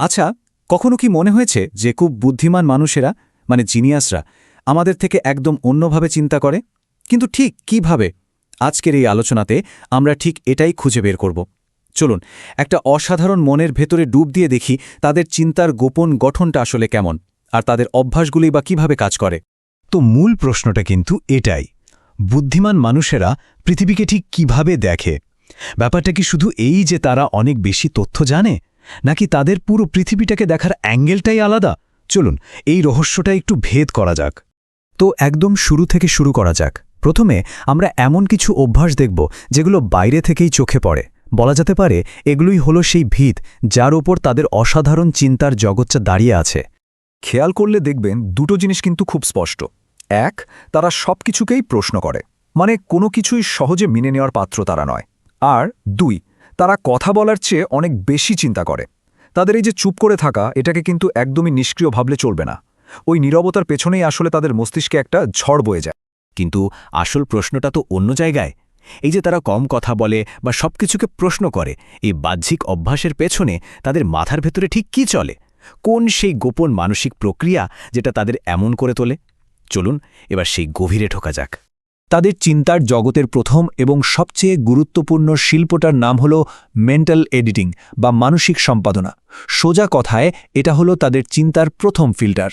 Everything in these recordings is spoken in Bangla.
আচ্ছা, কখনো কি মনে হয়েছে যে খুব বুদ্ধিমান মানুষেরা মানে জিনিয়াসরা আমাদের থেকে একদম অন্যভাবে চিন্তা করে? কিন্তু ঠিক কিভাবে? আজকের এই আলোচনাতে আমরা ঠিক এটাই খুঁজে বের করব। চলুন একটা অসাধারণ মনের ভেতরে ডুব দিয়ে দেখি তাদের চিন্তার গোপন গঠনটা আসলে কেমন, আর তাদের অভ্যাসগুলি বা কিভাবে কাজ করে। তো মূল প্রশ্নটা কিন্তু এটাই, বুদ্ধিমান মানুষেরা পৃথিবীকে ঠিক কিভাবে দেখে? ব্যাপারটা কি শুধু এই যে তারা অনেক বেশি তথ্য জানে, নাকি তাদের পুরো পৃথিবীটাকে দেখার অ্যাঙ্গেলটাই আলাদা? চলুন এই রহস্যটা একটু ভেদ করা যাক। তো একদম শুরু থেকে শুরু করা যাক। প্রথমে আমরা এমন কিছু অভ্যাস দেখব যেগুলো বাইরে থেকেই চোখে পড়ে। বলা যেতে পারে এগুলোই হলো সেই ভিত যার ওপর তাদের অসাধারণ চিন্তার জগৎটা দাঁড়িয়ে আছে। খেয়াল করলে দেখবেন দুটো জিনিস কিন্তু খুব স্পষ্ট। এক, তারা সব কিছুকেই প্রশ্ন করে, মানে কোনো কিছুই সহজে মেনে নেওয়ার পাত্র তারা নয়। আর দুই, তারা কথা বলার চেয়ে অনেক বেশি চিন্তা করে। তাদের এই যে চুপ করে থাকা, এটাকে কিন্তু একদমই নিষ্ক্রিয় ভাবলে চলবে না। ওই নীরবতার পেছনেই আসলে তাদের মস্তিষ্কে একটা ঝড় বয়ে যায়। কিন্তু আসল প্রশ্নটা তো অন্য জায়গায়। এই যে তারা কম কথা বলে বা সবকিছুকে প্রশ্ন করে, এই বাহ্যিক অভ্যাসের পেছনে তাদের মাথার ভেতরে ঠিক কি চলে? কোন সেই গোপন মানসিক প্রক্রিয়া যেটা তাদের এমন করে তোলে? চলুন এবার সেই গভীরে ঢোকা যাক। তাদের চিন্তার জগতের প্রথম এবং সবচেয়ে গুরুত্বপূর্ণ শিল্পটার নাম হল মেন্টাল এডিটিং বা মানসিক সম্পাদনা। সোজা কথায় এটা হলো তাদের চিন্তার প্রথম ফিল্টার।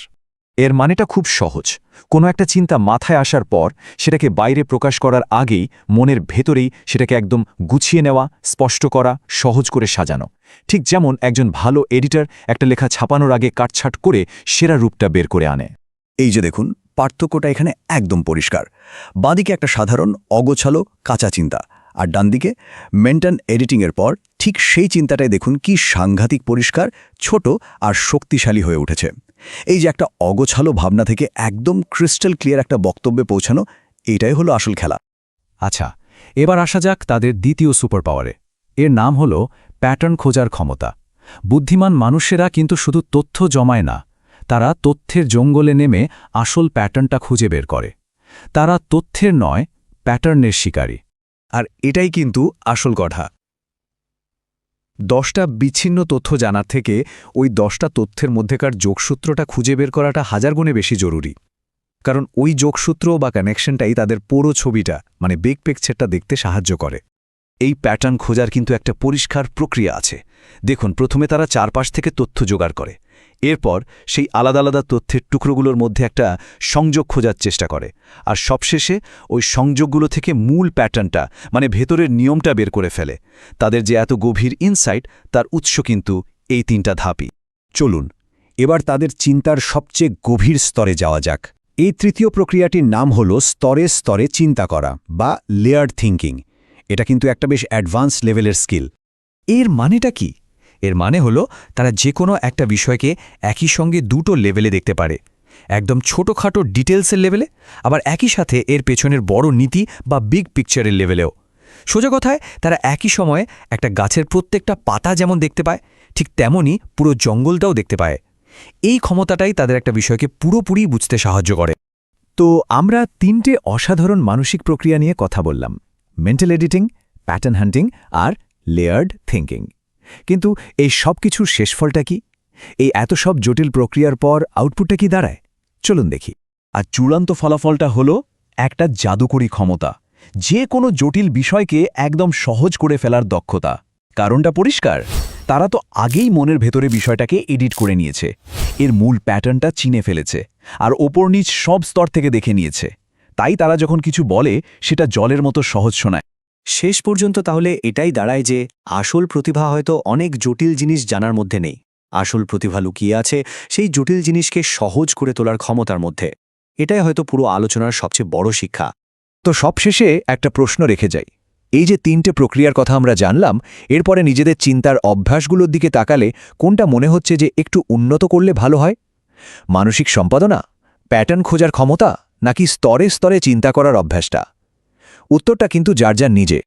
এর মানেটা খুব সহজ। কোনো একটা চিন্তা মাথায় আসার পর সেটাকে বাইরে প্রকাশ করার আগেই মনের ভেতরেই সেটাকে একদম গুছিয়ে নেওয়া, স্পষ্ট করা, সহজ করে সাজানো। ঠিক যেমন একজন ভালো এডিটর একটা লেখা ছাপানোর আগে কাটছাট করে সেরা রূপটা বের করে আনে। এই যে দেখুন, পার্থক্যটা এখানে একদম পরিষ্কার। বাঁদিকে একটা সাধারণ অগোছালো কাঁচা চিন্তা, আর ডানদিকে মেন্টাল এডিটিংয়ের পর ঠিক সেই চিন্তাটাই দেখুন কি সাংঘাতিক পরিষ্কার, ছোট আর শক্তিশালী হয়ে উঠেছে। এই যে একটা অগোছালো ভাবনা থেকে একদম ক্রিস্টাল ক্লিয়ার একটা বক্তব্যে পৌঁছানো, এটাই হলো আসল খেলা। আচ্ছা, এবার আসা যাক তাদের দ্বিতীয় সুপার পাওয়ারে। এর নাম হল প্যাটার্ন খোঁজার ক্ষমতা। বুদ্ধিমান মানুষেরা কিন্তু শুধু তথ্য জমায় না, তারা তথ্যের জঙ্গলে নেমে আসল প্যাটার্নটা খুঁজে বের করে। তারা তথ্যের নয়, প্যাটার্নের শিকারী। আর এটাই কিন্তু আসল কথা। 10টা বিচ্ছিন্ন তথ্য জানার থেকে ওই 10টা তথ্যের মধ্যেকার যোগসূত্রটা খুঁজে বের করাটা হাজার গুণে বেশি জরুরি। কারণ ওই যোগসূত্র বা কানেকশনটাই তাদের পুরো ছবিটা মানে বিগ পিকচারটা দেখতে সাহায্য করে। এই প্যাটার্ন খোঁজার কিন্তু একটা পরিষ্কার প্রক্রিয়া আছে। দেখুন, প্রথমে তারা চারপাশ থেকে তথ্য জোগাড় করে। এরপর সেই আলাদা আলাদা তথ্যের টুকরোগুলোর মধ্যে একটা সংযোগ খোঁজার চেষ্টা করে। আর সবশেষে ওই সংযোগগুলো থেকে মূল প্যাটার্নটা মানে ভেতরের নিয়মটা বের করে ফেলে। তাদের যে এত গভীর ইনসাইট, তার উৎস কিন্তু এই 3টা ধাপই। চলুন এবার তাদের চিন্তার সবচেয়ে গভীর স্তরে যাওয়া যাক। এই তৃতীয় প্রক্রিয়াটির নাম হল স্তরে স্তরে চিন্তা করা বা লেয়ার্ড থিঙ্কিং। এটা কিন্তু একটা বেশ অ্যাডভান্স লেভেলের স্কিল। এর মানেটা কি? এর মানে হলো তারা যে কোনো একটা বিষয়কে একই সঙ্গে দুটো লেভেলে দেখতে পারে। একদম ছোটোখাটো ডিটেলসের লেভেলে, আবার একই সাথে এর পেছনের বড় নীতি বা বিগ পিকচারের লেভেলেও। সোজা কথায় তারা একই সময়ে একটা গাছের প্রত্যেকটা পাতা যেমন দেখতে পায়, ঠিক তেমনই পুরো জঙ্গলটাও দেখতে পায়। এই ক্ষমতাটাই তাদের একটা বিষয়কে পুরোপুরি বুঝতে সাহায্য করে। তো আমরা 3টে অসাধারণ মানসিক প্রক্রিয়া নিয়ে কথা বললাম: মেন্টাল এডিটিং, প্যাটার্ন হান্টিং আর লেয়ার্ড থিঙ্কিং। কিন্তু এই সব কিছুর শেষ ফলটা কি? এই এত সব জটিল প্রক্রিয়ার পর আউটপুটটা কি দাঁড়ায়? চলুন দেখি। আর চূড়ান্ত ফলাফলটা হলো একটা জাদুকরী ক্ষমতা, যে কোনো জটিল বিষয়কে একদম সহজ করে ফেলার দক্ষতা। কারণটা পরিষ্কার, তারা তো আগেই মনের ভেতরে বিষয়টাকে এডিট করে নিয়েছে, এর মূল প্যাটার্নটা চিনে ফেলেছে, আর ওপর নিচ সব স্তর থেকে দেখে নিয়েছে। তাই তারা যখন কিছু বলে সেটা জলের মতো সহজ শোনায়। শেষ পর্যন্ত তাহলে এটাই দাঁড়ায় যে আসল প্রতিভা হয়তো অনেক জটিল জিনিস জানার মধ্যে নেই। আসল প্রতিভা লুকিয়ে আছে সেই জটিল জিনিসকে সহজ করে তোলার ক্ষমতার মধ্যে। এটাই হয়তো পুরো আলোচনার সবচেয়ে বড় শিক্ষা। তো সবশেষে একটা প্রশ্ন রেখে যাই। এই যে 3টে প্রক্রিয়ার কথা আমরা জানলাম, এরপরে নিজেদের চিন্তার অভ্যাসগুলোর দিকে তাকালে কোনটা মনে হচ্ছে যে একটু উন্নত করলে ভালো হয়? মানসিক সম্পাদনা, প্যাটার্ন খোঁজার ক্ষমতা, নাকি স্তরে স্তরে চিন্তা করার অভ্যাসটা? উত্তরটা কিন্তু যার যার নিজে।